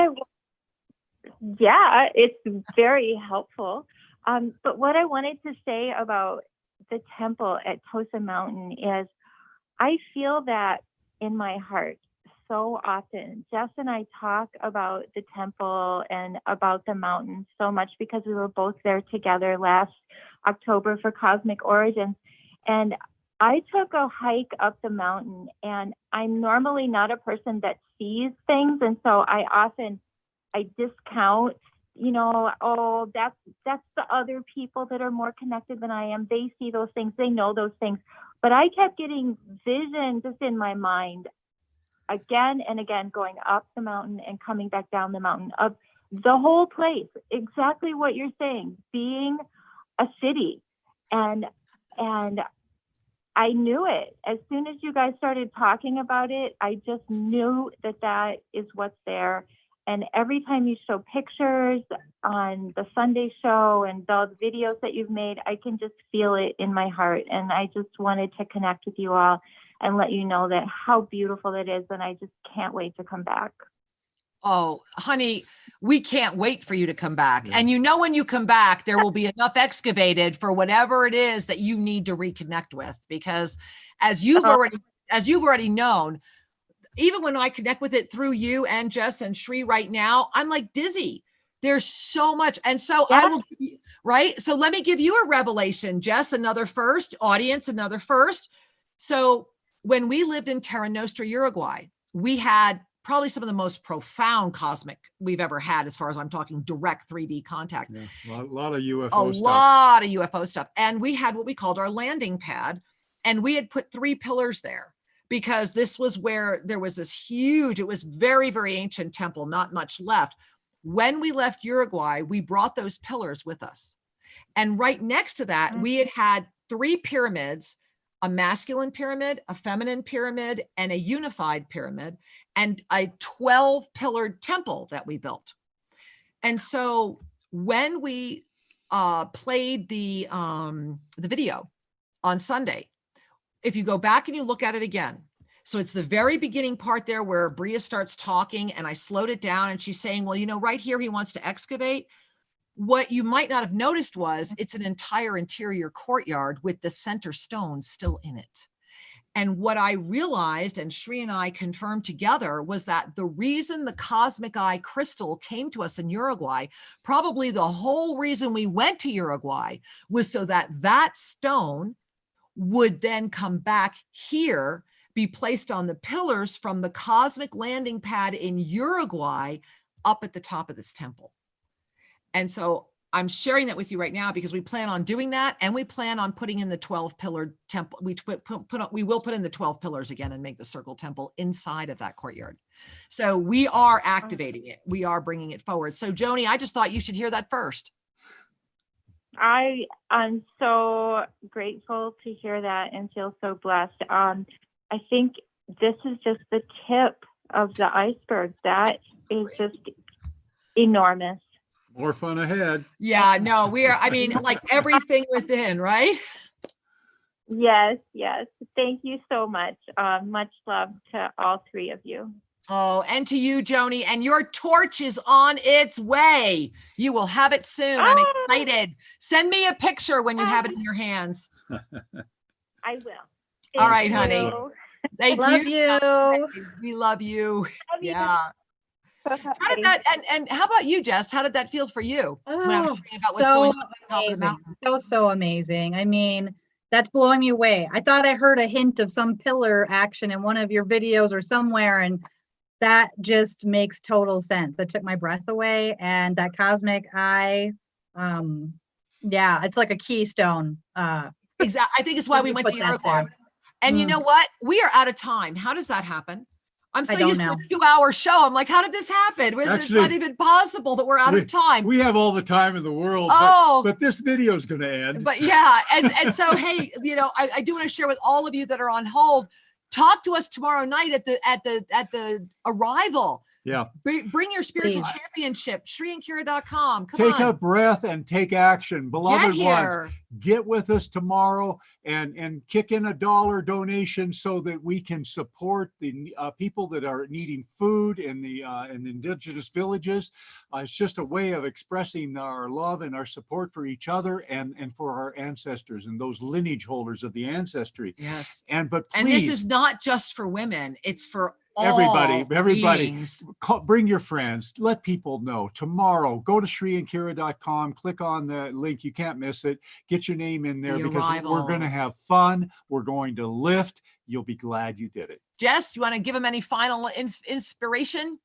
it's very helpful. But what I wanted to say about the temple at Tosa Mountain is I feel that in my heart so often. Jess and I talk about the temple and about the mountain so much because we were both there together last October for Cosmic Origins. And I took a hike up the mountain, and I'm normally not a person that sees things. And so I discount, that's the other people that are more connected than I am. They see those things, they know those things. But I kept getting vision just in my mind again and again, going up the mountain and coming back down the mountain, of the whole place, exactly what you're saying, being a city. And I knew it. As soon as you guys started talking about it, I just knew that is what's there. And every time you show pictures on the Sunday show and the videos that you've made, I can just feel it in my heart. And I just wanted to connect with you all and let you know that how beautiful it is. And I just can't wait to come back. Oh, honey, we can't wait for you to come back. Yeah. And when you come back, there will be enough excavated for whatever it is that you need to reconnect with, because as you've already known, even when I connect with it through you and Jess and Shri right now, I'm like dizzy. There's so much. And so I will, right? So let me give you a revelation, Jess, another first, audience, another first. So when we lived in Terra Nostra, Uruguay, we had probably some of the most profound cosmic we've ever had, as far as I'm talking direct 3D contact. Yeah, a lot of UFO stuff. A lot of UFO stuff. And we had what we called our landing pad. And we had put 3 pillars there, because this was where there was this huge, it was very, very ancient temple, not much left. when we left Uruguay, we brought those pillars with us. And right next to that, we had 3 pyramids, a masculine pyramid, a feminine pyramid, and a unified pyramid, and a 12-pillared temple that we built. And so when we played the video on Sunday, if you go back and you look at it again, so it's the very beginning part there where Bria starts talking, and I slowed it down, and she's saying, well, you know, right here, he wants to excavate. What you might not have noticed was it's an entire interior courtyard with the center stone still in it. And what I realized, and Shri and I confirmed together, was that the reason the cosmic eye crystal came to us in Uruguay, probably the whole reason we went to Uruguay, was so that that stone would then come back here, be placed on the pillars from the cosmic landing pad in Uruguay up at the top of this temple. And so I'm sharing that with you right now because we plan on doing that, and we plan on putting in the 12-pillared temple. We will put in the 12 pillars again and make the circle temple inside of that courtyard. So we are activating it. We are bringing it forward. So Joni, I just thought you should hear that first. I'm so grateful to hear that and feel so blessed. I think this is just the tip of the iceberg. That is just enormous. More fun ahead. Yeah, no, I mean, like everything within, right? Yes, yes. Thank you so much. Much love to all 3 of you. Oh, and to you, Joni, and your torch is on its way. You will have it soon. I'm excited. Send me a picture when you have it in your hands. I will. All right, honey. Thank Love you. you. We love you. Love you. Yeah. How did that, and how about you, Jess? How did that feel for you? When I was thinking about what's going on at the top of the mountain? So amazing. I mean, that's blowing me away. I thought I heard a hint of some pillar action in one of your videos or somewhere, and that just makes total sense. That took my breath away. And that cosmic eye, yeah, it's like a keystone. Exactly. I think it's why we went to Uruguay. And you know what? We are out of time. How does that happen? I'm so used to a 2-hour show. I'm like, how did this happen? It's not even possible that we're out of time. We have all the time in the world, but this video is going to end. But yeah, and so, hey, you know, I do want to share with all of you that are on hold, talk to us tomorrow night at the arrival. Yeah. Bring your spiritual championship, ShriandKira.com. Take a breath and take action. Beloved ones, get with us tomorrow and kick in $1 donation so that we can support the people that are needing food in the indigenous villages. It's just a way of expressing our love and our support for each other and for our ancestors and those lineage holders of the ancestry. Yes. But please, and this is not just for women, it's for everybody. Beings. Bring your friends, let people know. Tomorrow, go to ShriandKira.com, click on the link. You can't miss it. Get your name in there because we're going to have fun. We're going to lift. You'll be glad you did it. Jess, you want to give them any final inspiration?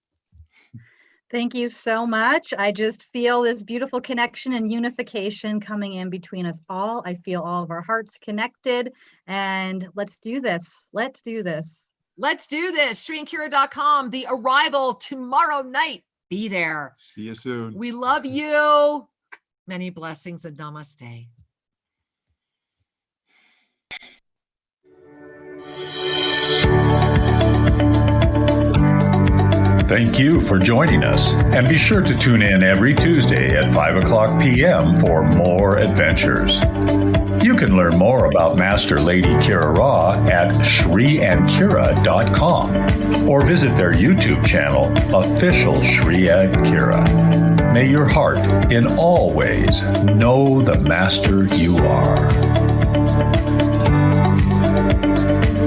Thank you so much. I just feel this beautiful connection and unification coming in between us all. I feel all of our hearts connected, and let's do this. Let's do this. Let's do this. ShriandKira.com, the arrival tomorrow night. Be there. See you soon. We love you. Many blessings and namaste. Thank you for joining us, and be sure to tune in every Tuesday at 5:00 p.m. for more adventures. You can learn more about Master Lady Kira Ra at ShriandKira.com or visit their YouTube channel, Official Shriad Kira. May your heart in all ways know the Master you are.